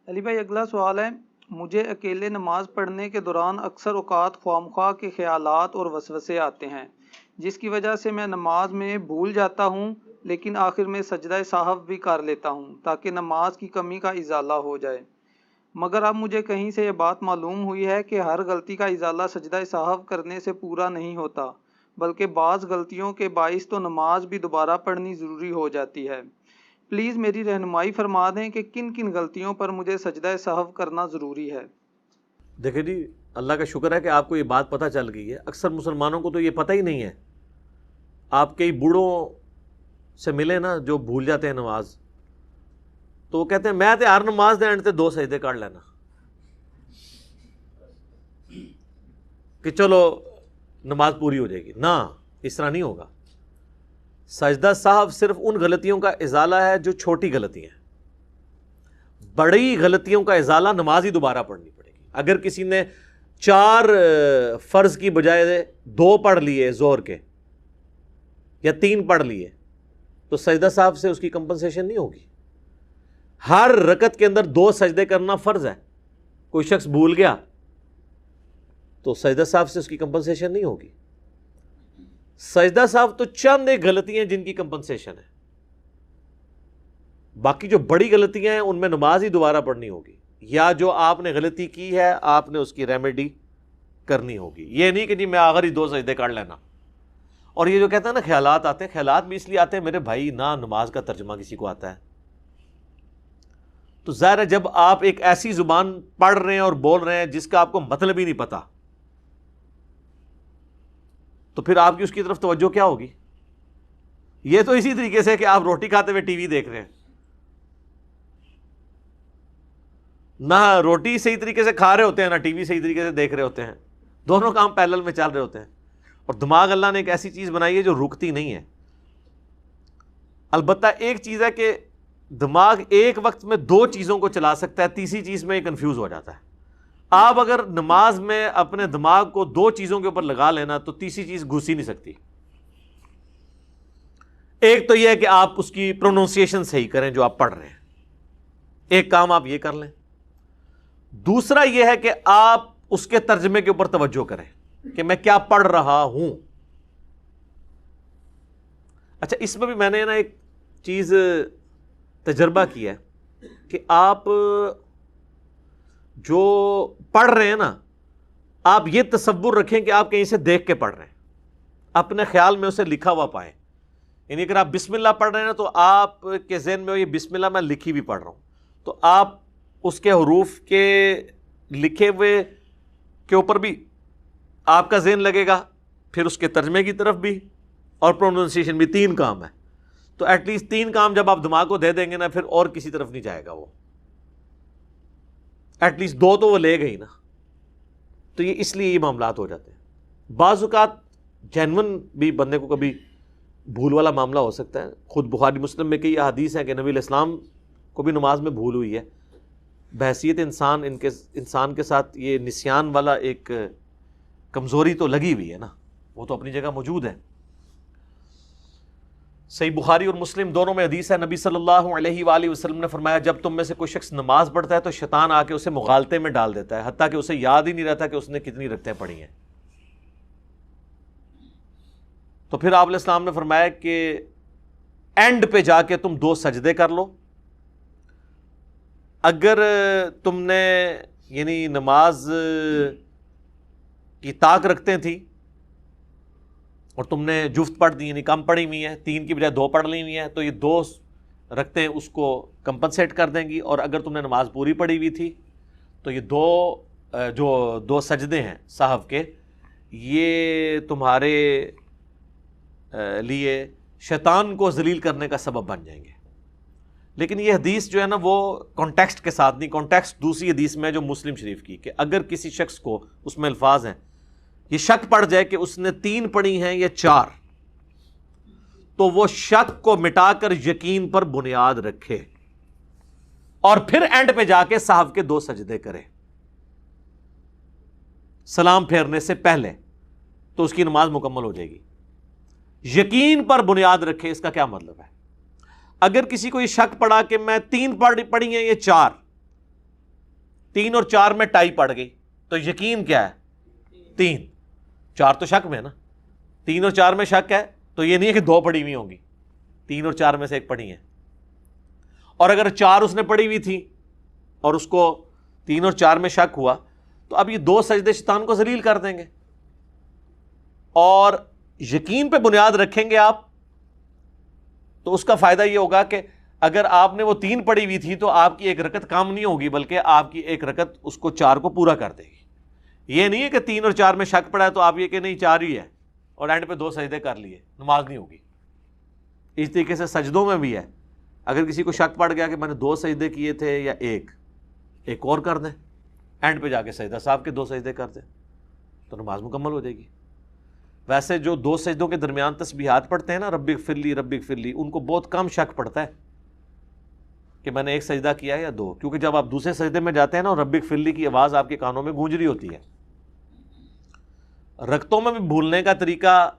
علی بھائی اگلا سوال ہے، مجھے اکیلے نماز پڑھنے کے دوران اکثر اوقات خواہ کے خیالات اور وسوسے آتے ہیں، جس کی وجہ سے میں نماز میں بھول جاتا ہوں، لیکن آخر میں سجدہ سہو بھی کر لیتا ہوں تاکہ نماز کی کمی کا ازالہ ہو جائے، مگر اب مجھے کہیں سے یہ بات معلوم ہوئی ہے کہ ہر غلطی کا ازالہ سجدہ سہو کرنے سے پورا نہیں ہوتا، بلکہ بعض غلطیوں کے باعث تو نماز بھی دوبارہ پڑھنی ضروری ہو جاتی ہے۔ پلیز میری رہنمائی فرما دیں کہ کن کن غلطیوں پر مجھے سجدہ سہو کرنا ضروری ہے۔ دیکھیں جی، اللہ کا شکر ہے کہ آپ کو یہ بات پتہ چل گئی ہے۔ اکثر مسلمانوں کو تو یہ پتہ ہی نہیں ہے۔ آپ کئی بوڑھوں سے ملے نا جو بھول جاتے ہیں نماز، تو وہ کہتے ہیں میں تے ہر نماز دے اینڈ تے 2 سجدے کر لینا کہ چلو نماز پوری ہو جائے گی۔ نہ، اس طرح نہیں ہوگا۔ سجدہ سہو صرف ان غلطیوں کا ازالہ ہے جو چھوٹی غلطی ہیں۔ بڑی غلطیوں کا ازالہ نماز ہی دوبارہ پڑھنی پڑے گی۔ اگر کسی نے 4 فرض کی بجائے 2 پڑھ لیے ظہر کے یا 3 پڑھ لیے تو سجدہ سہو سے اس کی کمپنسیشن نہیں ہوگی۔ ہر رکعت کے اندر 2 سجدے کرنا فرض ہے۔ کوئی شخص بھول گیا تو سجدہ سہو سے اس کی کمپنسیشن نہیں ہوگی۔ سجدہ سہو تو چند ایک غلطیاں جن کی کمپنسیشن ہے، باقی جو بڑی غلطیاں ہیں ان میں نماز ہی دوبارہ پڑھنی ہوگی، یا جو آپ نے غلطی کی ہے آپ نے اس کی ریمیڈی کرنی ہوگی۔ یہ نہیں کہ جی میں آخر ہی 2 سجدے کر لینا۔ اور یہ جو کہتا ہے نا خیالات آتے ہیں، خیالات بھی اس لیے آتے ہیں میرے بھائی نہ نماز کا ترجمہ کسی کو آتا ہے، تو ظاہر ہے جب آپ ایک ایسی زبان پڑھ رہے ہیں اور بول رہے ہیں جس کا آپ کو مطلب ہی نہیں پتا، تو پھر آپ کی اس کی طرف توجہ کیا ہوگی؟ یہ تو اسی طریقے سے کہ آپ روٹی کھاتے ہوئے ٹی وی دیکھ رہے ہیں، نہ روٹی صحیح طریقے سے کھا رہے ہوتے ہیں نہ ٹی وی صحیح طریقے سے دیکھ رہے ہوتے ہیں، دونوں کام پیرلل میں چل رہے ہوتے ہیں۔ اور دماغ اللہ نے ایک ایسی چیز بنائی ہے جو رکتی نہیں ہے۔ البتہ ایک چیز ہے کہ دماغ ایک وقت میں 2 چیزوں کو چلا سکتا ہے، تیسری چیز میں یہ کنفیوز ہو جاتا ہے۔ آپ اگر نماز میں اپنے دماغ کو 2 چیزوں کے اوپر لگا لینا تو تیسری چیز گھس ہی نہیں سکتی۔ ایک تو یہ ہے کہ آپ اس کی پروننسیشن صحیح کریں جو آپ پڑھ رہے ہیں، ایک کام آپ یہ کر لیں۔ دوسرا یہ ہے کہ آپ اس کے ترجمے کے اوپر توجہ کریں کہ میں کیا پڑھ رہا ہوں۔ اچھا، اس میں بھی میں نے نا ایک چیز تجربہ کیا ہے کہ آپ جو پڑھ رہے ہیں نا، آپ یہ تصور رکھیں کہ آپ کہیں سے دیکھ کے پڑھ رہے ہیں، اپنے خیال میں اسے لکھا ہوا پائیں۔ یعنی اگر آپ بسم اللہ پڑھ رہے ہیں نا تو آپ کے ذہن میں یہ بسم اللہ میں لکھی بھی پڑھ رہا ہوں، تو آپ اس کے حروف کے لکھے ہوئے کے اوپر بھی آپ کا ذہن لگے گا، پھر اس کے ترجمے کی طرف بھی، اور پروننسیشن بھی۔ 3 کام ہے، تو ایٹ لیسٹ 3 کام جب آپ دماغ کو دے دیں گے نا پھر اور کسی طرف نہیں جائے گا، وہ ایٹ لیسٹ 2 تو وہ لے گئی نا۔ تو یہ اس لیے یہ معاملات ہو جاتے ہیں۔ بعض اوقات جینون بھی بندے کو کبھی بھول والا معاملہ ہو سکتا ہے۔ خود بخاری مسلم میں کئی احادیث ہیں کہ نبی علیہ السلام کو بھی نماز میں بھول ہوئی ہے۔ بحیثیت انسان کے ساتھ یہ نسیان والا ایک کمزوری تو لگی ہوئی ہے نا، وہ تو اپنی جگہ موجود ہے۔ صحیح بخاری اور مسلم دونوں میں حدیث ہے، نبی صلی اللہ علیہ وآلہ وسلم نے فرمایا جب تم میں سے کوئی شخص نماز پڑھتا ہے تو شیطان آ کے اسے مغالطے میں ڈال دیتا ہے، حتیٰ کہ اسے یاد ہی نہیں رہتا کہ اس نے کتنی رکعتیں پڑھی ہیں۔ تو پھر آپ علیہ السلام نے فرمایا کہ اینڈ پہ جا کے تم 2 سجدے کر لو۔ اگر تم نے یعنی نماز کی طاق رکھتے تھی اور تم نے جفت پڑھ دی، یعنی کم پڑھی ہوئی ہیں، 3 کی بجائے 2 پڑھ لی ہوئی ہیں، تو یہ 2 رکھتے اس کو کمپنسیٹ کر دیں گی۔ اور اگر تم نے نماز پوری پڑھی ہوئی تھی تو یہ 2 سجدے ہیں سہو کے، یہ تمہارے لیے شیطان کو ذلیل کرنے کا سبب بن جائیں گے۔ لیکن یہ حدیث جو ہے نا وہ کانٹیکسٹ کے ساتھ نہیں، کانٹیکسٹ دوسری حدیث میں جو مسلم شریف کی، کہ اگر کسی شخص کو، اس میں الفاظ ہیں، یہ شک پڑ جائے کہ اس نے 3 پڑھی ہیں یا 4، تو وہ شک کو مٹا کر یقین پر بنیاد رکھے اور پھر اینڈ پہ جا کے سہو کے 2 سجدے کرے سلام پھیرنے سے پہلے، تو اس کی نماز مکمل ہو جائے گی۔ یقین پر بنیاد رکھے، اس کا کیا مطلب ہے؟ اگر کسی کو یہ شک پڑا کہ میں 3 پڑھی ہیں یا 4، 3 اور 4 میں ٹائی پڑ گئی تو یقین کیا ہے 3، 4 تو شک میں ہے نا، 3 اور 4 میں شک ہے تو یہ نہیں ہے کہ 2 پڑھی ہوئی ہوں گی، 3 اور 4 میں سے ایک پڑھی ہے. اور اگر 4 اس نے پڑھی ہوئی تھی اور اس کو 3 اور 4 میں شک ہوا تو اب یہ 2 سجدے شیطان کو ذلیل کر دیں گے. اور یقین پہ بنیاد رکھیں گے آپ تو اس کا فائدہ یہ ہوگا کہ اگر آپ نے وہ 3 پڑھی ہوئی تھی تو آپ کی ایک رکعت کم نہیں ہوگی بلکہ آپ کی ایک رکعت اس کو 4 کو پورا کر دے گی. یہ نہیں ہے کہ 3 اور 4 میں شک پڑا ہے تو آپ یہ کہ نہیں 4 ہی ہے اور اینڈ پہ 2 سجدے کر لیے، نماز نہیں ہوگی. اس طریقے سے سجدوں میں بھی ہے، اگر کسی کو شک پڑ گیا کہ میں نے 2 سجدے کیے تھے یا ایک اور کر دیں، اینڈ پہ جا کے سجدہ صاحب کے 2 سجدے کر دیں تو نماز مکمل ہو جائے گی. ویسے جو 2 سجدوں کے درمیان تسبیحات پڑھتے ہیں نا، رب اغفر لی رب اغفر لی، ان کو بہت کم شک پڑتا ہے کہ میں نے 1 سجدہ کیا یا 2، کیونکہ جب آپ دوسرے سجدے میں جاتے ہیں نا رب اغفر لی کی آواز آپ کے کانوں میں گونج رہی ہوتی ہے. رکعتوں میں بھی بھولنے کا طریقہ،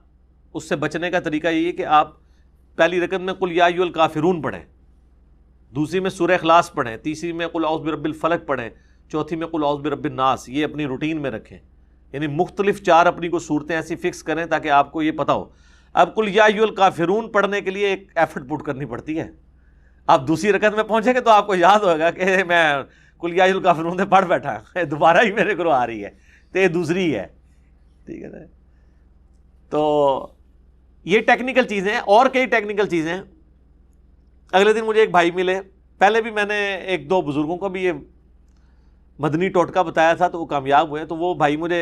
اس سے بچنے کا طریقہ یہ ہے کہ آپ پہلی رکعت میں قل یا ایھا الکافرون پڑھیں، دوسری میں سورہ اخلاص پڑھیں، تیسری میں قل اعوذ برب الفلق پڑھیں، چوتھی میں قل اعوذ برب الناس. یہ اپنی روٹین میں رکھیں، یعنی مختلف 4 اپنی کو صورتیں ایسی فکس کریں تاکہ آپ کو یہ پتہ ہو. اب قل یا ایھا الکافرون پڑھنے کے لیے ایک ایفرٹ پٹ کرنی پڑتی ہے. آپ دوسری رکعت میں پہنچیں گے تو آپ کو یاد ہوگا کہ میں قل یا ایھا الکافرون سے پڑھ بیٹھا، دوبارہ ہی میرے کو آ رہی ہے تو یہ دوسری ہے. ٹھیک ہے نا؟ تو یہ ٹیکنیکل چیزیں ہیں، اور کئی ٹیکنیکل چیزیں ہیں. اگلے دن مجھے ایک بھائی ملے، پہلے بھی میں نے 1-2 بزرگوں کو بھی یہ مدنی ٹوٹکا بتایا تھا تو وہ کامیاب ہوئے. تو وہ بھائی مجھے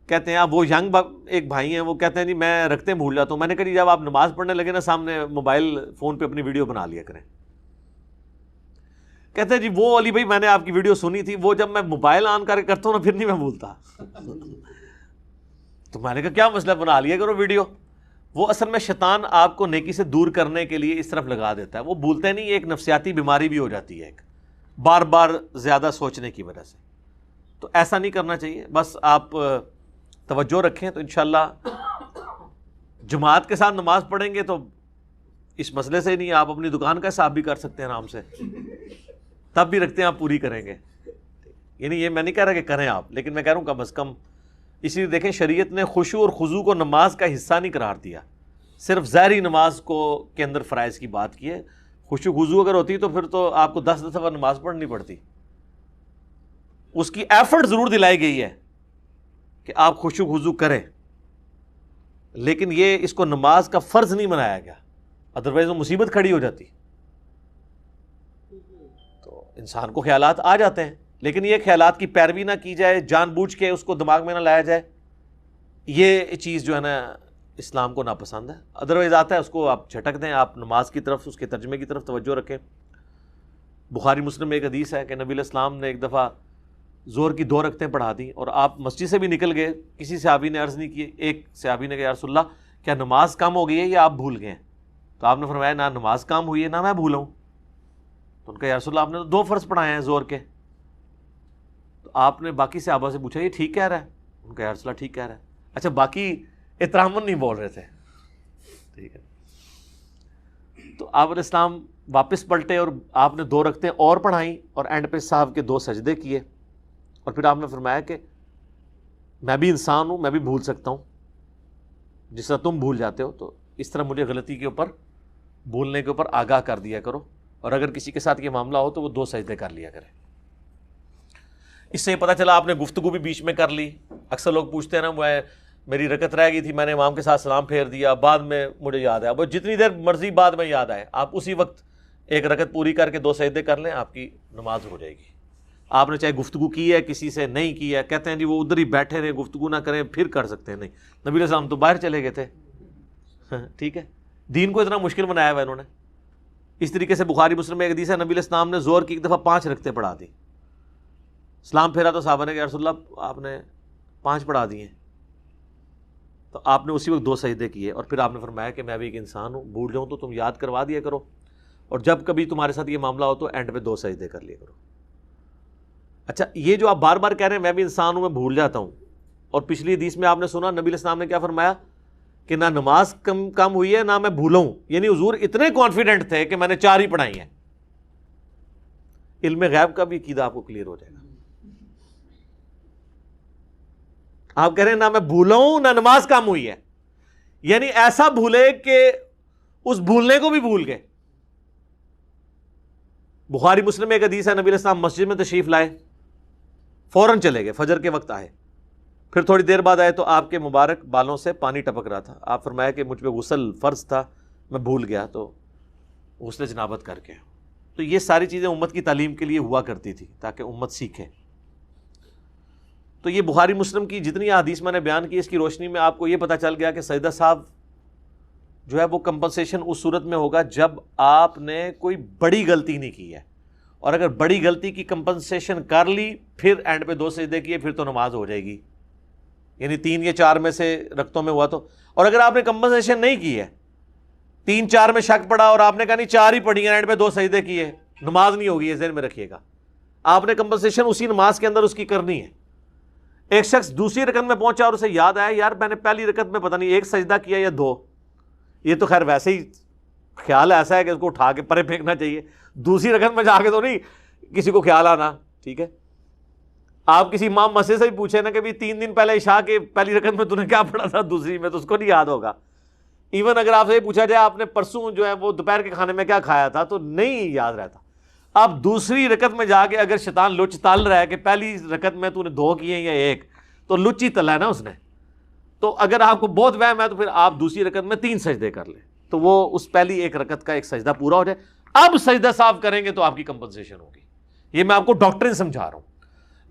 کہتے ہیں، آپ وہ ینگ ایک بھائی ہیں، وہ کہتے ہیں جی میں رکھتے بھول جاتا ہوں. میں نے کہا جی جب آپ نماز پڑھنے لگے نا سامنے موبائل فون پہ اپنی ویڈیو بنا لیا کریں. کہتے ہیں جی وہ علی بھائی میں نے آپ کی ویڈیو سنی تھی، وہ جب میں موبائل آن کر کے کرتا ہوں نا پھر نہیں میں بھولتا. تو میں نے کہا کیا مسئلہ، بنا لیا کرو ویڈیو. وہ اصل میں شیطان آپ کو نیکی سے دور کرنے کے لیے اس طرف لگا دیتا ہے، وہ بھولتے نہیں. ایک نفسیاتی بیماری بھی ہو جاتی ہے ایک بار بار زیادہ سوچنے کی وجہ سے. تو ایسا نہیں کرنا چاہیے، بس آپ توجہ رکھیں تو انشاءاللہ جماعت کے ساتھ نماز پڑھیں گے تو اس مسئلے سے نہیں، آپ اپنی دکان کا حساب بھی کر سکتے ہیں آرام سے، تب بھی رکھتے ہیں آپ پوری کریں گے. یعنی یہ میں نہیں کہہ رہا کہ کریں آپ، لیکن میں کہہ رہا ہوں کم از کم. اسی لیے دیکھیں شریعت نے خشوع اور خضوع کو نماز کا حصہ نہیں قرار دیا، صرف ظاہری نماز کو کے اندر فرائض کی بات کی ہے. خشوع خضوع اگر ہوتی تو پھر تو آپ کو 10 دفعہ نماز پڑھنی پڑتی. اس کی ایفرٹ ضرور دلائی گئی ہے کہ آپ خشوع خضوع کریں، لیکن یہ اس کو نماز کا فرض نہیں بنایا گیا، ادروائز وہ مصیبت کھڑی ہو جاتی. تو انسان کو خیالات آ جاتے ہیں، لیکن یہ خیالات کی پیروی نہ کی جائے، جان بوجھ کے اس کو دماغ میں نہ لایا جائے. یہ چیز جو ہے نا اسلام کو ناپسند ہے. ادروائز آتا ہے اس کو آپ جھٹک دیں، آپ نماز کی طرف، اس کے ترجمے کی طرف توجہ رکھیں. بخاری مسلم میں ایک حدیث ہے کہ نبی علیہ السلام نے ایک دفعہ زور کی 2 رکعتیں پڑھا دیں اور آپ مسجد سے بھی نکل گئے. کسی صحابی نے عرض نہیں کی، ایک صحابی نے کہا یا رسول اللہ کیا نماز کم ہو گئی ہے یا آپ بھول گئے ہیں؟ تو آپ نے فرمایا نہ نماز کم ہوئی ہے نہ میں بھولا ہوں. تو ان کا یا رسول اللہ آپ نے تو 2 فرض پڑھائے ہیں زور کے. تو آپ نے باقی صحابہ سے پوچھا یہ ٹھیک کہہ رہا ہے؟ ان کا یا رسول اللہ ٹھیک کہہ رہا ہے. اچھا باقی احتراماً نہیں بول رہے تھے. ٹھیک ہے. تو آپ علیہ السلام واپس پلٹے اور آپ نے 2 رکعتیں اور پڑھائیں اور اینڈ پہ صاحب کے 2 سجدے کیے اور پھر آپ نے فرمایا کہ میں بھی انسان ہوں، میں بھی بھول سکتا ہوں جس طرح تم بھول جاتے ہو، تو اس طرح مجھے غلطی کے اوپر، بھولنے کے اوپر آگاہ کر دیا کرو. اور اگر کسی کے ساتھ یہ معاملہ ہو تو وہ 2 سجدے کر لیا کرے. اس سے پتہ چلا آپ نے گفتگو بھی بیچ میں کر لی. اکثر لوگ پوچھتے ہیں نا میری رکعت رہ گئی تھی، میں نے امام کے ساتھ سلام پھیر دیا، بعد میں مجھے یاد آیا. وہ جتنی دیر مرضی بعد میں یاد آئے، آپ اسی وقت ایک رکعت پوری کر کے 2 سجدے کر لیں، آپ کی نماز ہو جائے گی. آپ نے چاہے گفتگو کی ہے کسی سے نہیں کی ہے، کہتے ہیں جی وہ ادھر ہی بیٹھے رہے گفتگو نہ کریں پھر کر سکتے ہیں. نہیں، نبی علیہ السلام تو باہر چلے گئے تھے. ٹھیک ہے، دین کو اتنا مشکل بنایا ہوا انہوں نے. اس طریقے سے بخاری مسلم میں ایک حدیث ہے نبی علیہ السلام نے زور کی ایک دفعہ 5 رکعتیں پڑھا دی. سلام پھیرا تو صحابہ نے کہا یا رسول اللہ آپ نے 5 پڑھا دیے. تو آپ نے اسی وقت 2 سجدے کیے اور پھر آپ نے فرمایا کہ میں بھی ایک انسان ہوں، بھول جاؤں تو تم یاد کروا دیا کرو، اور جب کبھی تمہارے ساتھ یہ معاملہ ہو تو اینڈ پہ 2 سجدے کر لیا کرو. اچھا یہ جو آپ بار بار کہہ رہے ہیں میں بھی انسان ہوں، میں بھول جاتا ہوں، اور پچھلی حدیث میں آپ نے سنا نبی علیہ السلام نے کیا فرمایا کہ نہ نماز کم ہوئی ہے نہ میں بھولا ہوں. یعنی حضور اتنے کانفیڈنٹ تھے کہ میں نے 4 ہی پڑھائی ہیں. علم غیب کا بھی عقیدہ آپ کو کلیئر ہو جائے گا. آپ کہہ رہے ہیں نہ میں بھولا ہوں نہ نماز کم ہوئی ہے، یعنی ایسا بھولے کہ اس بھولنے کو بھی بھول گئے۔ بخاری مسلم میں ایک حدیث ہے، نبی علیہ السلام مسجد میں تشریف لائے، فوراً چلے گئے، فجر کے وقت آئے، پھر تھوڑی دیر بعد آئے تو آپ کے مبارک بالوں سے پانی ٹپک رہا تھا۔ آپ فرمایا کہ مجھ پہ غسل فرض تھا، میں بھول گیا تو غسل جنابت کر کے۔ تو یہ ساری چیزیں امت کی تعلیم کے لیے ہوا کرتی تھی تاکہ امت سیکھے۔ تو یہ بخاری مسلم کی جتنی حدیث میں نے بیان کی، اس کی روشنی میں آپ کو یہ پتہ چل گیا کہ سجدہ صاحب جو ہے وہ کمپنسیشن اس صورت میں ہوگا جب آپ نے کوئی بڑی غلطی نہیں کی ہے، اور اگر بڑی غلطی کی کمپنسیشن کر لی پھر اینڈ پہ 2 سجدے کیے پھر تو نماز ہو جائے گی، یعنی 3 یا 4 میں سے رکعتوں میں ہوا تو۔ اور اگر آپ نے کمپنسیشن نہیں کی ہے، 3-4 میں شک پڑا اور آپ نے کہا نہیں 4 ہی پڑھی ہیں، اینڈ پہ 2 سجدے کیے، نماز نہیں ہوگی، یہ ذہن میں رکھیے گا۔ آپ نے کمپنسیشن اسی نماز کے اندر اس کی کرنی ہے۔ ایک شخص دوسری رکعت میں پہنچا اور اسے یاد آیا یار میں نے پہلی رکعت میں پتہ نہیں 1 سجدہ کیا یا 2، یہ تو خیر ویسے ہی خیال ایسا ہے کہ اس کو اٹھا کے پرے پھینکنا چاہیے، دوسری رکعت میں جا کے تو نہیں کسی کو خیال آنا، ٹھیک ہے۔ آپ کسی امام مسجد سے بھی پوچھیں نا کہ بھی 3 دن پہلے عشاء کے پہلی رکعت میں تو نے کیا پڑھا تھا دوسری میں، تو اس کو نہیں یاد ہوگا۔ ایون اگر آپ سے یہ پوچھا جائے آپ نے پرسوں جو ہے وہ دوپہر کے کھانے میں کیا کھایا تھا تو نہیں یاد رہتا۔ آپ دوسری رکعت میں جا کے اگر شیطان لچ تل رہا ہے کہ پہلی رکعت میں تو نے 2 کیے یا 1، تو لچ ہی تلا ہے نا اس نے۔ تو اگر آپ کو بہت وہم ہے تو پھر آپ دوسری رکعت میں 3 سجدے کر لیں تو وہ اس پہلی 1 رکعت کا 1 سجدہ پورا ہو جائے۔ اب سجدہ صاف کریں گے تو آپ کی کمپنسیشن ہوگی۔ یہ میں آپ کو ڈاکٹرن سمجھا رہا ہوں۔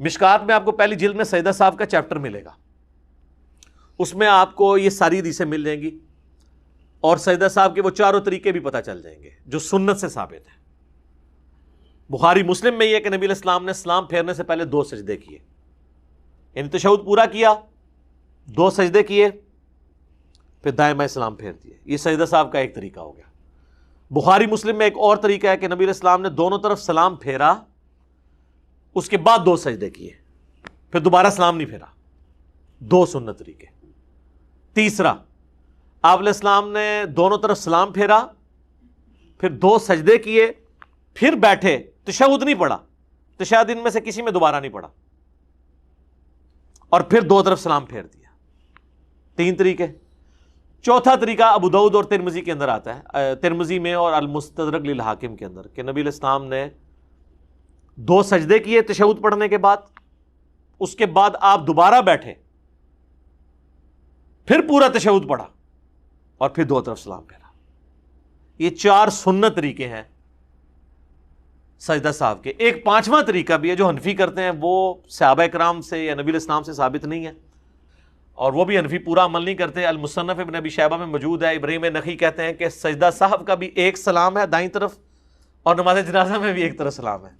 مشکات میں آپ کو پہلی جلد میں سجدہ صاف کا چیپٹر ملے گا، اس میں آپ کو یہ ساری حدیثیں مل جائیں گی، اور سجدہ صاحب کے وہ 4 طریقے بھی پتہ چل جائیں گے جو سنت سے ثابت ہیں۔ بخاری مسلم میں یہ کہ نبی علیہ السلام نے سلام پھیرنے سے پہلے 2 سجدے کیے، یعنی تشہد پورا کیا، 2 سجدے کیے، پھر دائیں بائیں سلام پھیر دیے۔ یہ سجدہ صاحب کا ایک طریقہ ہو گیا۔ بخاری مسلم میں ایک اور طریقہ ہے کہ نبی علیہ السلام نے دونوں طرف سلام پھیرا، اس کے بعد 2 سجدے کیے، پھر دوبارہ سلام نہیں پھیرا۔ 2 سنت طریقے۔ تیسرا، آپ علیہ السلام نے دونوں طرف سلام پھیرا، پھر 2 سجدے کیے، پھر بیٹھے، تشہد نہیں پڑھا، تشہد ان میں سے کسی میں دوبارہ نہیں پڑھا، اور پھر 2 طرف سلام پھیر دیا۔ 3 طریقے۔ چوتھا طریقہ ابو داؤد اور ترمذی کے اندر آتا ہے، ترمذی میں اور المستدرک للحاکم کے اندر، کہ نبی علیہ السلام نے 2 سجدے کیے تشہد پڑھنے کے بعد، اس کے بعد آپ دوبارہ بیٹھے، پھر پورا تشہد پڑھا، اور پھر 2 طرف سلام پھیرا۔ یہ 4 سنت طریقے ہیں سجدہ صاحب کے۔ ایک 5واں طریقہ بھی ہے جو حنفی کرتے ہیں، وہ صحابہ کرام سے یا نبی علیہ السلام سے ثابت نہیں ہے، اور وہ بھی حنفی پورا عمل نہیں کرتے۔ المصنف ابن ابی شیبہ میں موجود ہے، ابراہیم نخعی کہتے ہیں کہ سجدہ صاحب کا بھی 1 سلام ہے دائیں طرف، اور نماز جنازہ میں بھی 1 طرف سلام ہے۔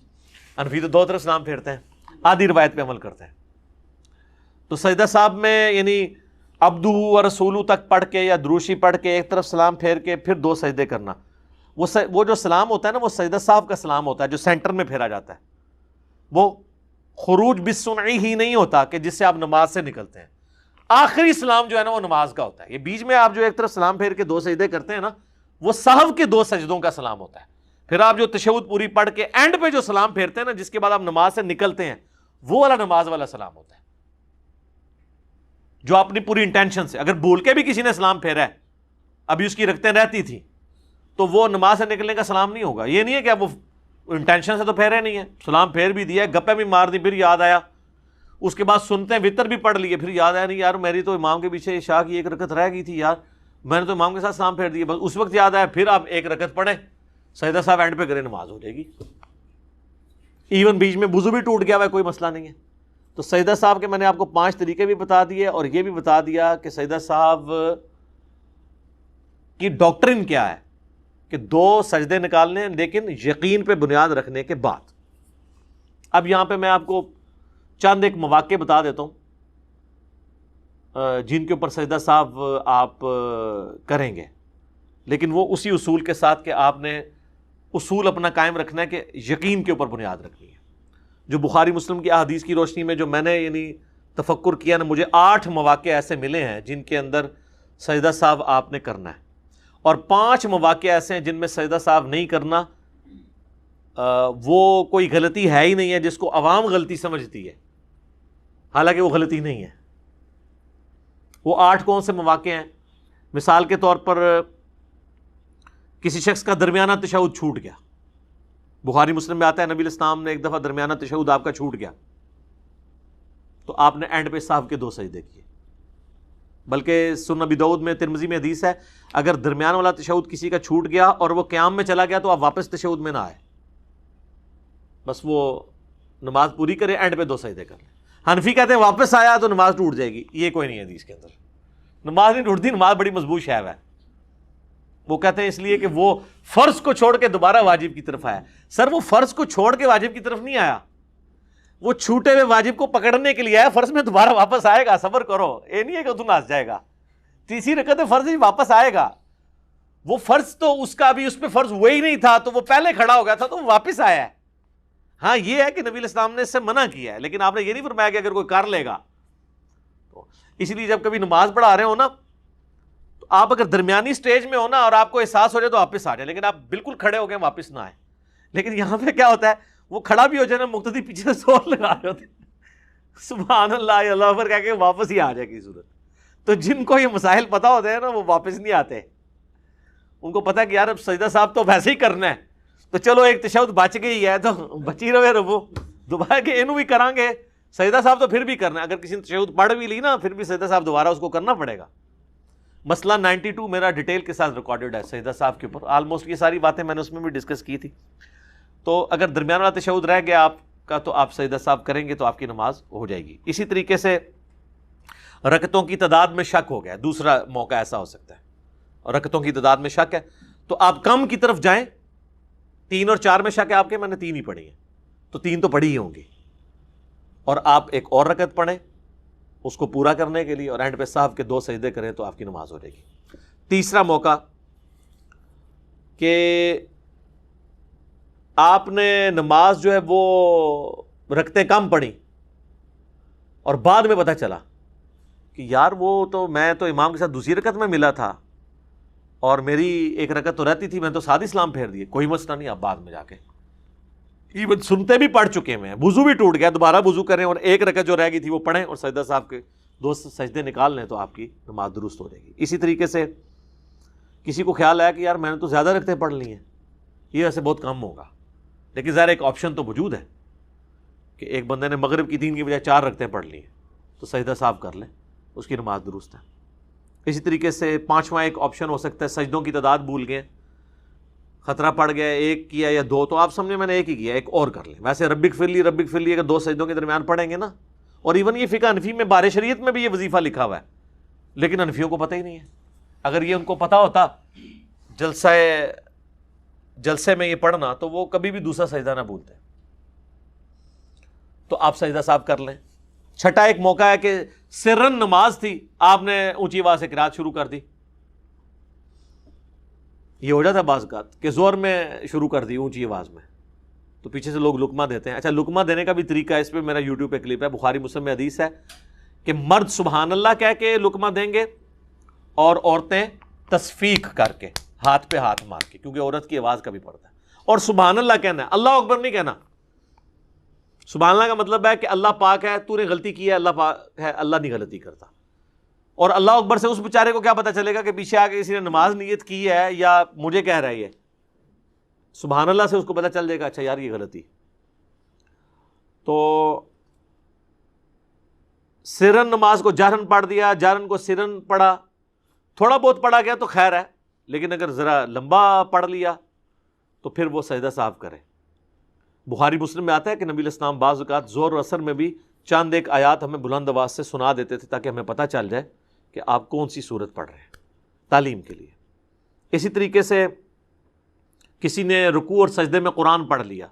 حنفی تو 2 طرف سلام پھیرتے ہیں، آدھی روایت پہ عمل کرتے ہیں۔ تو سجدہ صاحب میں یعنی عبدہ و رسولہ تک پڑھ کے یا دروشی پڑھ کے 1 طرف سلام پھیر کے پھر 2 سجدے کرنا، وہ جو سلام ہوتا ہے نا وہ سجدہ صاحب کا سلام ہوتا ہے جو سینٹر میں پھیرا جاتا ہے، وہ خروج بالسنعی ہی نہیں ہوتا کہ جس سے آپ نماز سے نکلتے ہیں۔ آخری سلام جو ہے نا وہ نماز کا ہوتا ہے۔ یہ بیچ میں آپ جو 1 طرف سلام پھیر کے 2 سجدے کرتے ہیں نا، وہ سہو کے 2 سجدوں کا سلام ہوتا ہے۔ پھر آپ جو تشہد پوری پڑھ کے اینڈ پہ جو سلام پھیرتے ہیں نا، جس کے بعد آپ نماز سے نکلتے ہیں، وہ والا نماز والا سلام ہوتا ہے، جو اپنی پوری انٹینشن سے، اگر بھول کے بھی کسی نے سلام پھیرا ہے، ابھی اس کی رکعتیں رہتی تھی، تو وہ نماز سے نکلنے کا سلام نہیں ہوگا۔ یہ نہیں ہے کہ اب وہ انٹینشن سے تو پھیرے نہیں ہے، سلام پھیر بھی دیا، گپے بھی مار دی، پھر یاد آیا، اس کے بعد سنتے وطر بھی پڑھ لیے، پھر یاد آیا نہیں یار میری تو امام کے پیچھے عشاء کی 1 رکعت رہ گئی تھی یار، میں نے تو امام کے ساتھ سلام پھیر دیا، بس اس وقت یاد آیا، پھر آپ 1 رکعت پڑھیں، سجدہ صاحب اینڈ پہ کریں، نماز ہو جائے گی۔ ایون بیچ میں وضو بھی ٹوٹ گیا ہوا ہے، کوئی مسئلہ نہیں ہے۔ تو سجدہ صاحب کے میں نے آپ کو 5 طریقے بھی بتا دیے، اور یہ بھی بتا دیا کہ سجدہ صاحب کی ڈاکٹرن کیا ہے، کہ 2 سجدے نکالنے ہیں لیکن یقین پہ بنیاد رکھنے کے بعد۔ اب یہاں پہ میں آپ کو چند ایک مواقع بتا دیتا ہوں جن کے اوپر سجدہ صاحب آپ کریں گے، لیکن وہ اسی اصول کے ساتھ کہ آپ نے اصول اپنا قائم رکھنا ہے کہ یقین کے اوپر بنیاد رکھنی ہے۔ جو بخاری مسلم کی احادیث کی روشنی میں جو میں نے یعنی تفکر کیا نا، مجھے 8 مواقع ایسے ملے ہیں جن کے اندر سجدہ صاحب آپ نے کرنا ہے، اور 5 مواقع ایسے ہیں جن میں سجدہ صاحب نہیں کرنا، وہ کوئی غلطی ہے ہی نہیں ہے، جس کو عوام غلطی سمجھتی ہے، حالانکہ وہ غلطی نہیں ہے۔ وہ 8 کون سے مواقع ہیں؟ مثال کے طور پر کسی شخص کا درمیانہ تشہد چھوٹ گیا، بخاری مسلم میں آتا ہے نبی علیہ السلام نے ایک دفعہ درمیانہ تشہد آپ کا چھوٹ گیا تو آپ نے اینڈ پہ صاحب کے 2 سجدے کیے، بلکہ سنن ابی داؤد میں، ترمذی میں حدیث ہے اگر درمیان والا تشہد کسی کا چھوٹ گیا اور وہ قیام میں چلا گیا تو آپ واپس تشہد میں نہ آئے، بس وہ نماز پوری کرے، اینڈ پہ 2 سجدے کر لیں۔ حنفی کہتے ہیں واپس آیا تو نماز ٹوٹ جائے گی، یہ کوئی نہیں ہے حدیث کے اندر، نماز نہیں ٹوٹتی، نماز بڑی مضبوط شے ہے۔ وہ کہتے ہیں اس لیے کہ وہ فرض کو چھوڑ کے دوبارہ واجب کی طرف آیا۔ سر وہ فرض کو چھوڑ کے واجب کی طرف نہیں آیا، وہ چھوٹے ہوئے واجب کو پکڑنے کے لیے آیا، فرض میں دوبارہ واپس آئے گا، صبر کرو، یہ نہیں ہے کہ تو ناس جائے گا، تیسری رکعت فرض ہی واپس آئے گا۔ وہ فرض تو اس کا بھی اس پہ فرض وہی نہیں تھا تو وہ پہلے کھڑا ہو گیا تھا تو وہ واپس آیا ہے۔ ہاں یہ ہے کہ نبی علیہ السلام نے اس سے منع کیا ہے، لیکن آپ نے یہ نہیں فرمایا کہ اگر کوئی کر لے گا تو۔ اس لیے جب کبھی نماز پڑھا رہے ہو نا تو آپ اگر درمیانی سٹیج میں ہو نا اور آپ کو احساس ہو جائے تو واپس آ جائے، لیکن آپ بالکل کھڑے ہو گئے واپس نہ آئے۔ لیکن یہاں پہ کیا ہوتا ہے، وہ کھڑا بھی ہو جائے نا، مقتدی پیچھے سے زور لگا رہے ہوتے ہیں، سبحان اللہ اللہ اکبر کہہ کے واپس ہی آ جائے کی صورت۔ تو جن کو یہ مسائل پتا ہوتے ہیں نا وہ واپس نہیں آتے، ان کو پتا ہے کہ یار اب سجدہ صاحب تو ویسے ہی کرنا ہے تو چلو ایک تشہد بچ گئی ہے تو بچی رہے ربو، دوبارہ کہ اینو بھی کریں گے، سجدہ صاحب تو پھر بھی کرنا ہے، اگر کسی نے تشہد پڑھ بھی لی نا پھر بھی سجدہ صاحب دوبارہ اس کو کرنا پڑے گا۔ مسئلہ 92 میرا ڈیٹیل کے ساتھ ریکارڈڈ ہے سجدہ صاحب کے اوپر، آلموسٹ یہ ساری باتیں میں نے اس میں بھی ڈسکس کی تھی۔ تو اگر درمیان والا تشہد رہ گیا آپ کا تو آپ سجدہ صاحب کریں گے تو آپ کی نماز ہو جائے گی۔ اسی طریقے سے رکعتوں کی تعداد میں شک ہو گیا، دوسرا موقع ایسا ہو سکتا ہے، اور رکعتوں کی تعداد میں شک ہے تو آپ کم کی طرف جائیں۔ 3 اور 4 میں شک ہے آپ کے، میں نے 3 ہی پڑھی ہیں تو 3 تو پڑھی ہی ہوں گی، اور آپ ایک اور رکعت پڑھیں اس کو پورا کرنے کے لیے اور اینڈ پہ صاحب کے 2 سجدے کریں تو آپ کی نماز ہو جائے گی۔ تیسرا موقع کہ آپ نے نماز جو ہے وہ رکعتیں کم پڑھی اور بعد میں پتہ چلا کہ یار وہ تو میں تو امام کے ساتھ دوسری رکعت میں ملا تھا اور میری ایک رکعت تو رہتی تھی، میں تو ساتھ اسلام پھیر دیے، کوئی مسئلہ نہیں، آپ بعد میں جا کے ایون سنتے بھی پڑھ چکے ہیں، وضو بھی ٹوٹ گیا، دوبارہ وضو کریں اور ایک رکعت جو رہ گئی تھی وہ پڑھیں اور سجدہ صاحب کے 2 سجدے نکال لیں تو آپ کی نماز درست ہو جائے گی۔ اسی طریقے سے کسی کو خیال آیا کہ یار میں نے تو زیادہ رکعتیں پڑھ لی ہیں، یہ ویسے بہت کم ہوگا، لیکن ظاہر ایک آپشن تو موجود ہے کہ ایک بندے نے مغرب کی 3 کی بجائے 4 رکعتیں پڑھ لی ہیں تو سجدہ صاحب کر لیں، اس کی نماز درست ہے۔ اسی طریقے سے 5واں ایک آپشن ہو سکتا ہے، سجدوں کی تعداد بھول گئے، خطرہ پڑ گیا، 1 کیا یا 2 تو آپ سمجھے میں نے 1 ہی کیا، ایک اور کر لیں۔ ویسے رب اغفر لی اگر 2 سجدوں کے درمیان پڑھیں گے نا، اور ایون یہ فقہ حنفی میں بار شریعت میں بھی یہ وظیفہ لکھا ہوا ہے، لیکن حنفیوں کو پتہ ہی نہیں ہے۔ اگر یہ ان کو پتہ ہوتا جلسے میں یہ پڑھنا تو وہ کبھی بھی دوسرا سجدہ نہ بھولتے، تو آپ سجدہ صاحب کر لیں۔ چھٹا ایک موقع ہے کہ سرن نماز تھی، آپ نے اونچی آواز سے قرات شروع کر دی، یہ ہو جاتا ہے بعض اوقات کہ زور میں شروع کر دی اونچی آواز میں تو پیچھے سے لوگ لقمہ دیتے ہیں۔ اچھا لقمہ دینے کا بھی طریقہ ہے، اس پہ میرا یوٹیوب پہ کلپ ہے، بخاری مسلم میں حدیث ہے کہ مرد سبحان اللہ کہہ کے لقمہ دیں گے اور عورتیں تصفیق کر کے ہاتھ پہ ہاتھ مار کے، کیونکہ عورت کی آواز کا بھی پڑتا ہے، اور سبحان اللہ کہنا ہے، اللہ اکبر نہیں کہنا۔ سبحان اللہ کا مطلب ہے کہ اللہ پاک ہے، تو نے غلطی کی ہے، اللہ پاک ہے، اللہ نہیں غلطی کرتا۔ اور اللہ اکبر سے اس بیچارے کو کیا پتا چلے گا کہ پیچھے آ کے کسی نے نماز نیت کی ہے یا مجھے کہہ رہا ہے؟ سبحان اللہ سے اس کو پتا چل جائے گا اچھا یار یہ غلطی۔ تو سرن نماز کو جہرن پڑھ دیا، جہرن کو سرن پڑھا، تھوڑا بہت پڑھا گیا تو خیر ہے، لیکن اگر ذرا لمبا پڑھ لیا تو پھر وہ سجدہ صاحب کرے۔ بخاری مسلم میں آتا ہے کہ نبی علیہ السلام بعض اوقات زور و اثر میں بھی چند ایک آیات ہمیں بلند آواز سے سنا دیتے تھے تاکہ ہمیں پتہ چل جائے کہ آپ کون سی صورت پڑھ رہے ہیں، تعلیم کے لیے۔ اسی طریقے سے کسی نے رکوع اور سجدے میں قرآن پڑھ لیا،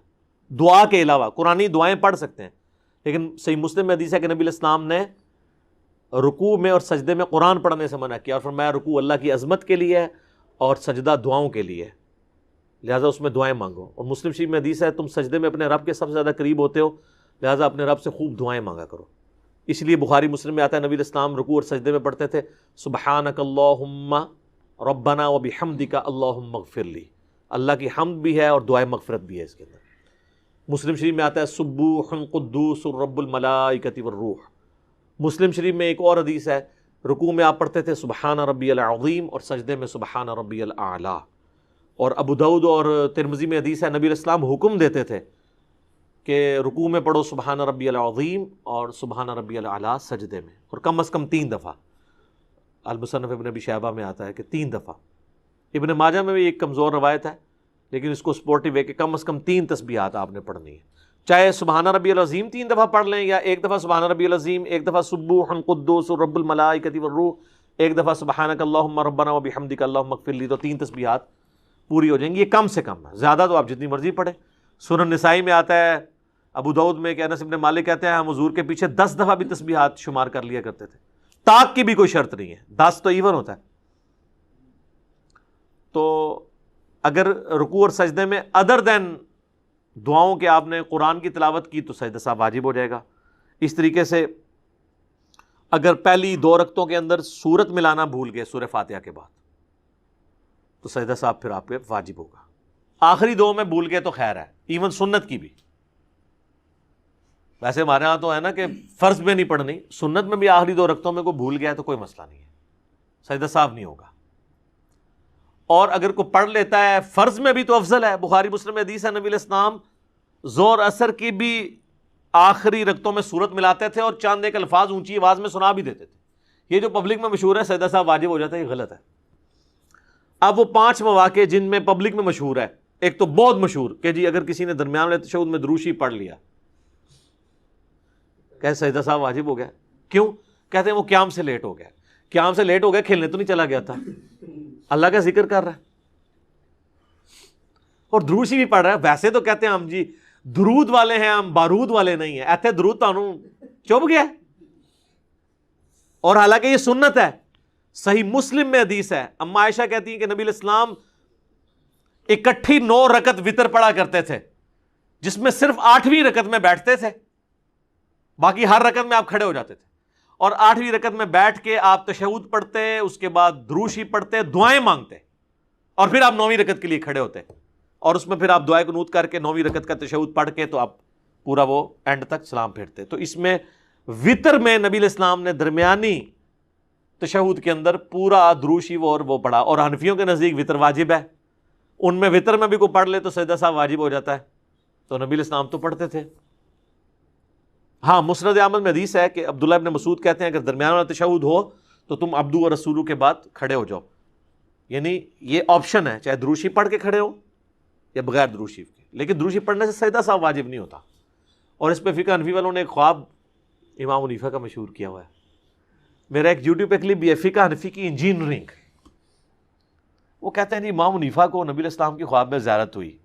دعا کے علاوہ قرآنی دعائیں پڑھ سکتے ہیں، لیکن صحیح مسلم میں حدیث ہے کہ نبی علیہ السلام نے رکوع میں اور سجدے میں قرآن پڑھنے سے منع کیا اور فرمایا رکوع اللہ کی عظمت کے لیے ہے اور سجدہ دعاؤں کے لیے، لہٰذا اس میں دعائیں مانگو۔ اور مسلم شریف میں حدیث ہے تم سجدے میں اپنے رب کے سب سے زیادہ قریب ہوتے ہو، لہٰذا اپنے رب سے خوب دعائیں مانگا کرو۔ اس لیے بخاری مسلم میں آتا ہے نبی علیہ السلام رکوع اور سجدے میں پڑھتے تھے سبحانک اللہم ربنا وبحمدک اللہم اغفر لی، اللہ کی حمد بھی ہے اور دعائے مغفرت بھی ہے اس کے اندر۔ مسلم شریف میں آتا ہے سبوح قدوس رب الملائکۃ والروح۔ مسلم شریف میں ایک اور حدیث ہے رکوع میں آپ پڑھتے تھے سبحان ربی العظیم اور سجدے میں سبحان ربی الاعلیٰ. اور ابو داؤد اور ترمذی میں حدیث ہے نبی علیہ السلام حکم دیتے تھے کہ رکوع میں پڑھو سبحان ربی العظیم اور سبحان ربی الاعلیٰ سجدے میں، اور کم از کم 3 دفعہ. المصنف ابن ابی شیبہ میں آتا ہے کہ 3 دفعہ. ابن ماجہ میں بھی ایک کمزور روایت ہے لیکن اس کو سپورٹیو ہے کہ کم از کم 3 تسبیحات آپ نے پڑھنی ہے، چاہے سبحان ربی العظیم 3 دفعہ پڑھ لیں یا 1 دفعہ سبحان ربی العظیم، 1 دفعہ سبوح قدوس رب الملائکۃ والروح، 1 دفعہ سبحانک اللہم ربنا وبحمدک اللہم اغفر لی. تو 3 تسبیحات پوری ہو جائیں گی. یہ کم سے کم ہے، زیادہ تو آپ جتنی مرضی پڑھیں. سنن نسائی میں آتا ہے، ابو داؤد میں کہ انس بن مالک کہتے ہیں ہم حضور کے پیچھے 10 دفعہ بھی تسبیحات شمار کر لیا کرتے تھے. طاق کی بھی کوئی شرط نہیں ہے، 10 تو ایون ہوتا ہے. تو اگر رکوع اور سجدے میں ادر دین دعاؤں کے آپ نے قرآن کی تلاوت کی تو سجدہ صاحب واجب ہو جائے گا. اس طریقے سے اگر پہلی 2 رکعتوں کے اندر سورت ملانا بھول گئے سورہ فاتحہ کے بعد تو سجدہ صاحب پھر آپ پہ واجب ہوگا. آخری 2 میں بھول گئے تو خیر ہے، ایون سنت کی بھی. ویسے ہمارے ہاں تو ہے نا کہ فرض میں نہیں پڑھنی، سنت میں بھی آخری 2 رکعتوں میں کوئی بھول گیا ہے تو کوئی مسئلہ نہیں ہے، سجدہ صاحب نہیں ہوگا. اور اگر کوئی پڑھ لیتا ہے فرض میں بھی تو افضل ہے. بخاری مسلم میں حدیث ہے نبی علیہ السلام زور اثر کی بھی آخری رکعتوں میں سورت ملاتے تھے اور چاند ایک الفاظ اونچی آواز میں سنا بھی دیتے تھے. یہ جو پبلک میں مشہور ہے سجدہ صاحب واجب ہو جاتا ہے، یہ غلط ہے. اب وہ 5 مواقع جن میں پبلک میں مشہور ہے، ایک تو بہت مشہور کہ جی اگر کسی نے درمیان والے تشہد میں درود شریف پڑھ لیا کہ سجدہ صاحب واجب ہو گیا. کیوں؟ کہتے ہیں وہ قیام سے لیٹ ہو گیا. قیام سے لیٹ ہو گیا، کھیلنے تو نہیں چلا گیا تھا، اللہ کا ذکر کر رہا ہے اور درود شریف پڑھ رہا ہے. ویسے تو کہتے ہیں ہم جی درود والے ہیں، ہم بارود والے نہیں ہیں. ایتھے درود تانوں چپ گیا، اور حالانکہ یہ سنت ہے. صحیح مسلم میں حدیث ہے، اما عائشہ کہتی ہیں کہ نبی علیہ السلام اکٹھی 9 رکعت وتر پڑھا کرتے تھے جس میں صرف 8ویں رکعت میں بیٹھتے تھے، باقی ہر رکعت میں آپ کھڑے ہو جاتے تھے. اور 8ویں رکعت میں بیٹھ کے آپ تشہد پڑھتے، اس کے بعد درود شریف پڑھتے، دعائیں مانگتے، اور پھر آپ 9ویں رکعت کے لیے کھڑے ہوتے، اور اس میں پھر آپ دعائے قنوت کر کے 9ویں رکعت کا تشہد پڑھ کے تو آپ پورا وہ اینڈ تک سلام پھیرتے. تو اس میں وتر میں نبی علیہ السلام نے درمیانی تشہد کے اندر پورا درود شریف اور وہ پڑھا. اور حنفیوں کے نزدیک وتر واجب ہے، ان میں وتر میں بھی کوئی پڑھ لے تو سجدہ صاحب واجب ہو جاتا ہے. تو نبی علیہ السلام تو پڑھتے تھے. ہاں مسند احمد میں حدیث ہے کہ عبداللہ ابن مسعود کہتے ہیں اگر درمیان والا تشہد ہو تو تم عبدو و رسولو کے بعد کھڑے ہو جاؤ. یعنی یہ آپشن ہے، چاہے درود شریف پڑھ کے کھڑے ہو یا بغیر درود شریف کے. لیکن درود شریف پڑھنے سے سجدہ صاحب واجب نہیں ہوتا. اور اس پہ فقہ حنفی والوں نے ایک خواب امام حنیفہ کا مشہور کیا ہوا ہے. میرا ایک یوٹیوب پہ کلپ بھی ہے، فقہ حنفی کی انجینئرنگ. وہ کہتے ہیں جی امام حنیفہ کو نبی علیہ السلام کی خواب میں زیارت ہوئی.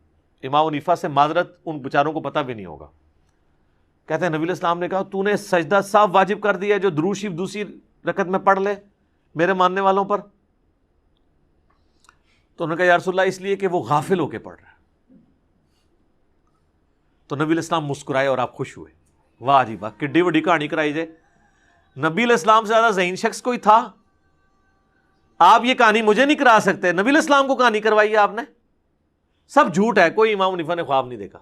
امام حنیفہ سے معذرت ان بیچاروں کو پتہ بھی نہیں ہوگا. کہتے ہیں نبی علیہ السلام نے کہا تو نے سجدہ صاحب واجب کر دیا جو درود شریف دوسری رکعت میں پڑھ لے میرے ماننے والوں پر. تو انہوں نے کہا یا رسول اللہ اس لیے کہ وہ غافل ہو کے پڑھ رہا ہے. تو نبی علیہ السلام مسکرائے اور آپ خوش ہوئے. واہ جی واہ، کڈی وڈی کہانی کرائی جائے. نبی علیہ السلام سے زیادہ ذہین شخص کوئی تھا؟ آپ یہ کہانی مجھے نہیں کرا سکتے، نبی علیہ السلام کو کہانی کروائی ہے آپ نے. سب جھوٹ ہے، کوئی امام حنیفہ نے خواب نہیں دیکھا.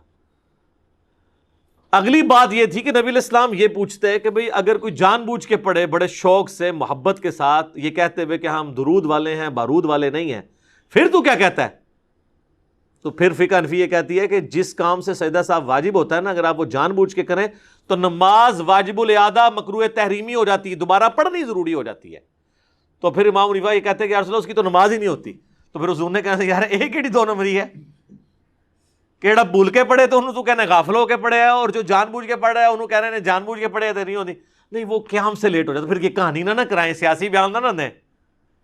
اگلی بات یہ تھی کہ نبی علیہ السلام یہ پوچھتے کہ بھئی اگر کوئی جان بوجھ کے پڑھے بڑے شوق سے محبت کے ساتھ یہ کہتے ہوئے کہ ہم درود والے ہیں بارود والے نہیں ہیں، پھر تو کیا کہتا ہے؟ تو پھر فقہ حنفی یہ کہتی ہے کہ جس کام سے سجدہ صاحب واجب ہوتا ہے نا، اگر آپ وہ جان بوجھ کے کریں تو نماز واجب الاعادہ مکروہ تحریمی ہو جاتی ہے، دوبارہ پڑھنی ضروری ہو جاتی ہے. تو پھر امام حنیفہ یہ کہتے ہیں کہ یا رسول اللہ اس کی تو نماز ہی نہیں ہوتی. تو پھر حضور نے کہا یار ایک ہی 2 نمبری ہے، کیڑا بھول کے پڑھے تو انہوں تو کہنا غافل ہو کے پڑھے ہے، اور جو جان بوجھ کے پڑھ رہا ہے انہوں کہہ رہے ہیں جان بوجھ کے پڑھے تو نہیں ہوتی. نہیں وہ قیام سے لیٹ ہو جاتا. پھر یہ کہانی نہ کرائیں، سیاسی بیان نہ دیں،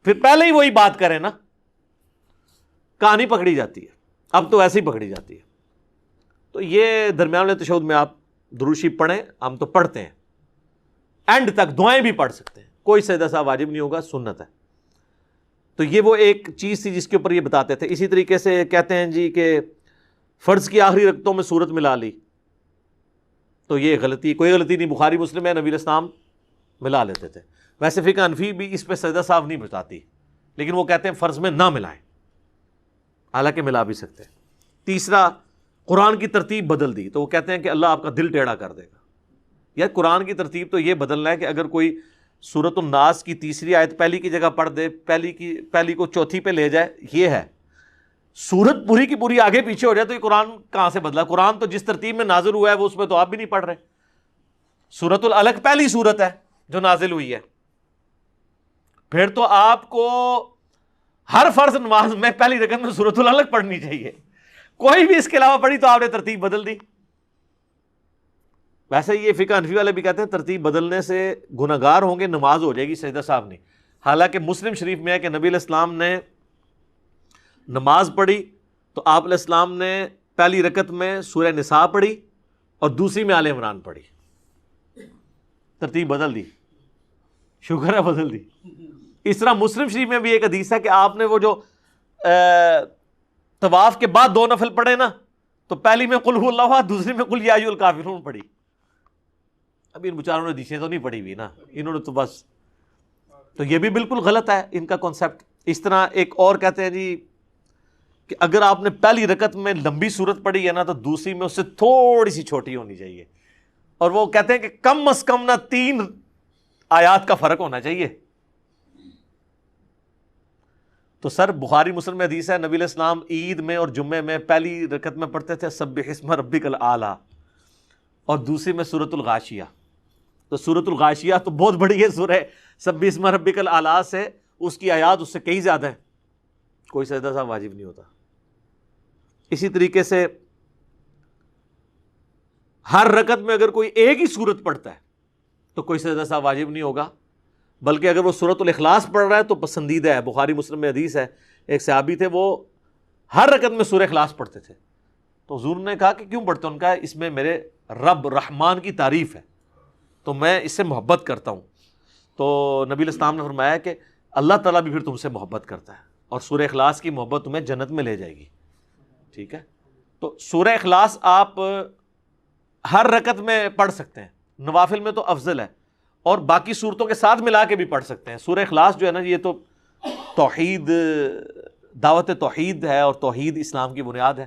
پھر پہلے ہی وہی بات کریں نا. کہانی پکڑی جاتی ہے، اب تو ایسے ہی پکڑی جاتی ہے. تو یہ درمیان والے تشہد میں آپ درود شریف پڑھیں، ہم تو پڑھتے ہیں، اینڈ تک دعائیں بھی پڑھ سکتے ہیں، کوئی سجدہ صاحب واجب نہیں ہوگا، سنت ہے. تو یہ وہ ایک چیز تھی جس کے اوپر یہ بتاتے تھے. اسی طریقے سے کہتے ہیں جی کہ فرض کی آخری رکعتوں میں سورت ملا لی تو یہ غلطی، کوئی غلطی نہیں. بخاری مسلم ہے نبی علیہ السلام ملا لیتے تھے. ویسے فقہ حنفی بھی اس پہ سجدہ صاحب نہیں بتاتی، لیکن وہ کہتے ہیں فرض میں نہ ملائیں، حالانکہ ملا بھی سکتے ہیں. تیسرا قرآن کی ترتیب بدل دی تو وہ کہتے ہیں کہ اللہ آپ کا دل ٹیڑھا کر دے گا. یار قرآن کی ترتیب تو یہ بدلنا ہے کہ اگر کوئی سورۃ الناس کی تیسری آیت پہلی کی جگہ پڑھ دے، پہلی کو چوتھی پہ لے جائے، یہ ہے۔ سورت پوری کی پوری آگے پیچھے ہو جائے تو یہ قرآن کہاں سے بدلا؟ قرآن تو جس ترتیب میں نازل ہوا ہے وہ اس میں تو آپ بھی نہیں پڑھ رہے۔ سورۃ العلق پہلی سورت ہے جو نازل ہوئی ہے، پھر تو آپ کو ہر فرض نماز میں پہلی رکعت میں سورۃ العلق پڑھنی چاہیے، کوئی بھی اس کے علاوہ پڑھی تو آپ نے ترتیب بدل دی۔ ویسے یہ فقہ حنفی والے بھی کہتے ہیں ترتیب بدلنے سے گناہگار ہوں گے، نماز ہو جائے گی سجدہ صاحب نہیں۔ حالانکہ مسلم شریف میں ہے کہ نبی علیہ السلام نے نماز پڑھی تو آپ علیہ السلام نے پہلی رکعت میں سورہ نساء پڑھی اور دوسری میں آل عمران پڑھی، ترتیب بدل دی، شکر ہے بدل دی۔ اس طرح مسلم شریف میں بھی ایک حدیث ہے کہ آپ نے وہ جو طواف کے بعد 2 نفل پڑھے نا، تو پہلی میں قل هو اللہ احد، دوسری میں قل یا ایھا الکافرون پڑھی۔ ابھی ان بیچاروں نے حدیثیں تو نہیں پڑھی ہوئی نا، انہوں نے تو بس، تو یہ بھی بالکل غلط ہے ان کا کانسیپٹ۔ اس طرح ایک اور کہتے ہیں جی کہ اگر آپ نے پہلی رکعت میں لمبی سورت پڑھی ہے نا تو دوسری میں اس سے تھوڑی سی چھوٹی ہونی چاہیے، اور وہ کہتے ہیں کہ کم از کم نہ 3 آیات کا فرق ہونا چاہیے۔ تو سر بخاری مسلم میں حدیث ہے نبی علیہ السلام عید میں اور جمعے میں پہلی رکعت میں پڑھتے تھے سبح اسم ربک الاعلی اور دوسری میں سورۃ الغاشیہ۔ تو سورۃ الغاشیہ تو بہت بڑی ہے سورہ سبح اسم ربک الاعلی سے، اس کی آیات اس سے کئی زیادہ ہیں، کوئی سجدہ صاحب واجب نہیں ہوتا۔ اسی طریقے سے ہر رکعت میں اگر کوئی ایک ہی سورت پڑھتا ہے تو کوئی سجدہ صاحب واجب نہیں ہوگا، بلکہ اگر وہ سورۃ الاخلاص پڑھ رہا ہے تو پسندیدہ ہے۔ بخاری مسلم میں حدیث ہے، ایک صحابی تھے وہ ہر رکعت میں سورہ اخلاص پڑھتے تھے، تو حضور نے کہا کہ کیوں پڑھتے ہیں؟ ان کا اس میں میرے رب رحمان کی تعریف ہے تو میں اس سے محبت کرتا ہوں۔ تو نبی علیہ السلام نے فرمایا کہ اللہ تعالیٰ بھی پھر تم سے محبت کرتا ہے اور سورہ اخلاص کی محبت تمہیں جنت میں لے جائے گی، ٹھیک ہے؟ تو سورہ اخلاص آپ ہر رکعت میں پڑھ سکتے ہیں، نوافل میں تو افضل ہے، اور باقی صورتوں کے ساتھ ملا کے بھی پڑھ سکتے ہیں۔ سورہ اخلاص جو ہے نا یہ تو توحید، دعوت توحید ہے اور توحید اسلام کی بنیاد ہے۔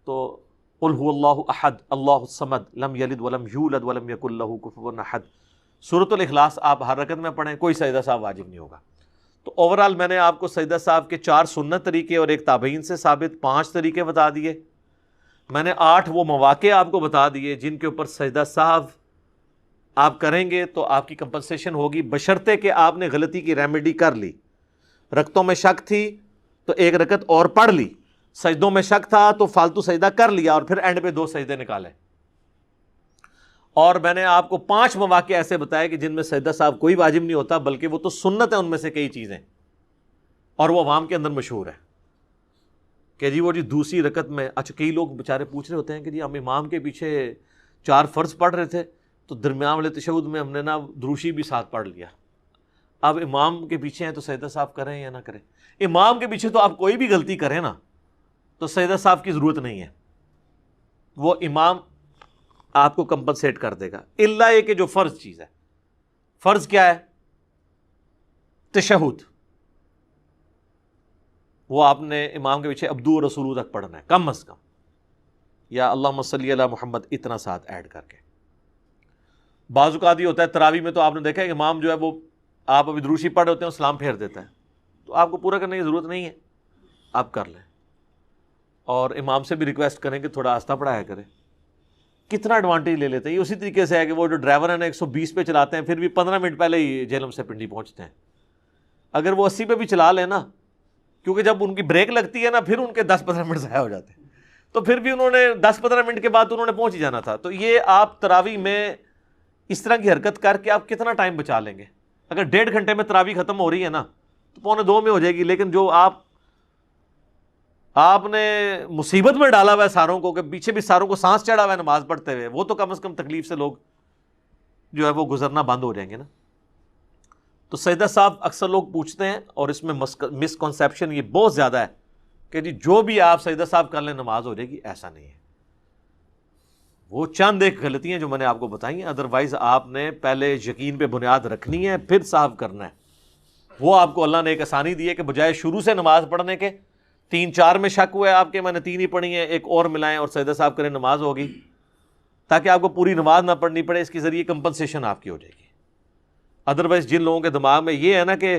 تو قل هو اللہ احد اللہ الصمد لم یلد ولم یولد ولم یکن لہ کفوا احد، سورۃ الاخلاص آپ ہر رکعت میں پڑھیں، کوئی سجدہ صاحب واجب نہیں ہوگا۔ تو اوورآل میں نے آپ کو سجدہ صاحب کے 4 سنت طریقے اور ایک تابعین سے ثابت 5 طریقے بتا دیے۔ میں نے 8 وہ مواقع آپ کو بتا دیے جن کے اوپر سجدہ صاحب آپ کریں گے تو آپ کی کمپنسیشن ہوگی، بشرطے کہ آپ نے غلطی کی ریمیڈی کر لی۔ رکعتوں میں شک تھی تو 1 رکعت اور پڑھ لی، سجدوں میں شک تھا تو فالتو سجدہ کر لیا اور پھر اینڈ پہ 2 سجدے نکالے۔ اور میں نے آپ کو 5 مواقع ایسے بتائے کہ جن میں سجدہ صاحب کوئی واجب نہیں ہوتا، بلکہ وہ تو سنت ہے ان میں سے کئی چیزیں، اور وہ عوام کے اندر مشہور ہے کہ جی وہ جی دوسری رکعت میں، اچھا کئی لوگ بیچارے پوچھ رہے ہوتے ہیں کہ جی ہم امام کے پیچھے 4 فرض پڑھ رہے تھے تو درمیان والے تشہد میں ہم نے نا دروشی بھی ساتھ پڑھ لیا۔ اب امام کے پیچھے ہیں تو سجدہ صاحب کریں یا نہ کریں؟ امام کے پیچھے تو آپ کوئی بھی غلطی کریں نا تو سجدہ صاحب کی ضرورت نہیں ہے، وہ امام آپ کو کمپنسیٹ کر دے گا، الا یہ کہ جو فرض چیز ہے۔ فرض کیا ہے؟ تشہد، وہ آپ نے امام کے پیچھے عبدو رسولو تک پڑھنا ہے کم از کم، یا اللہم صلی علی محمد اتنا ساتھ ایڈ کر کے۔ بعض اوقات یہ ہوتا ہے تراویح میں تو آپ نے دیکھا ہے کہ امام جو ہے وہ آپ ابھی دروشی پڑھ ہوتے ہیں سلام پھیر دیتا ہے، تو آپ کو پورا کرنے کی ضرورت نہیں ہے، آپ کر لیں، اور امام سے بھی ریکویسٹ کریں کہ تھوڑا آہستہ پڑھایا کریں۔ کتنا ایڈوانٹیج لے لیتے ہیں، یہ اسی طریقے سے ہے کہ وہ جو ڈرائیور ہیں نا 120 پہ چلاتے ہیں پھر بھی 15 منٹ پہلے ہی جہلم سے پنڈی پہنچتے ہیں۔ اگر وہ 80 پہ بھی چلا لیں نا، کیونکہ جب ان کی بریک لگتی ہے نا پھر ان کے 10-15 منٹ ضائع ہو جاتے ہیں، تو پھر بھی انہوں نے 10-15 منٹ کے بعد انہوں نے پہنچ ہی جانا تھا۔ تو یہ آپ تراویح میں اس طرح کی حرکت کر کے آپ کتنا ٹائم بچا لیں گے؟ اگر 1.5 گھنٹے میں تراویح ختم ہو رہی ہے نا تو 1:45 میں ہو جائے گی، لیکن جو آپ نے مصیبت میں ڈالا ہوا ہے ساروں کو، کہ پیچھے بھی ساروں کو سانس چڑھا ہوا ہے نماز پڑھتے ہوئے، وہ تو کم از کم تکلیف سے لوگ جو ہے وہ گزرنا بند ہو جائیں گے نا۔ تو سجدہ صاحب اکثر لوگ پوچھتے ہیں اور اس میں مسکنسیپشن یہ بہت زیادہ ہے کہ جی جو بھی آپ سجدہ صاحب کر لیں نماز ہو جائے گی، ایسا نہیں ہے۔ وہ چند ایک غلطیاں جو میں نے آپ کو بتائی ہیں، ادروائز آپ نے پہلے یقین پہ بنیاد رکھنی ہے پھر صاحب کرنا ہے۔ وہ آپ کو اللہ نے ایک آسانی دی ہے کہ بجائے شروع سے نماز پڑھنے کے 3-4 میں شک ہوا ہے آپ کے، میں نے 3 ہی پڑھی ہیں، ایک اور ملائیں اور سجدہ صاحب کریں، نماز ہوگی، تاکہ آپ کو پوری نماز نہ پڑھنی پڑے، اس کے ذریعے کمپنسیشن آپ کی ہو جائے گی۔ ادروائز جن لوگوں کے دماغ میں یہ ہے نا کہ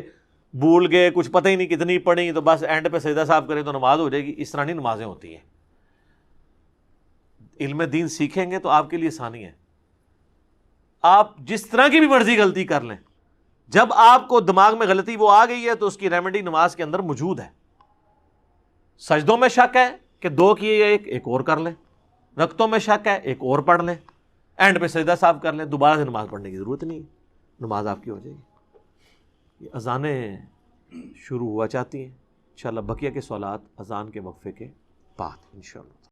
بھول گئے, کچھ پتہ ہی نہیں کتنی پڑھی, تو بس اینڈ پہ سجدہ صاحب کریں تو نماز ہو جائے گی, اس طرح نہیں نمازیں ہوتی ہیں. علم دین سیکھیں گے تو آپ کے لیے آسانی ہے. آپ جس طرح کی بھی مرضی غلطی کر لیں, جب آپ کو دماغ میں غلطی وہ آ گئی ہے تو اس کی ریمیڈی نماز کے اندر موجود ہے. سجدوں میں شک ہے کہ 2 کیے یا ایک اور کر لیں, رکعتوں میں شک ہے ایک اور پڑھ لیں, اینڈ پہ سجدہ صاحب کر لیں, دوبارہ سے نماز پڑھنے کی ضرورت نہیں ہے, نماز آپ کی ہو جائے گی. یہ اذانیں شروع ہوا چاہتی ہیں انشاءاللہ. بقیہ کے سوالات اذان کے وقفے کے بعد انشاءاللہ.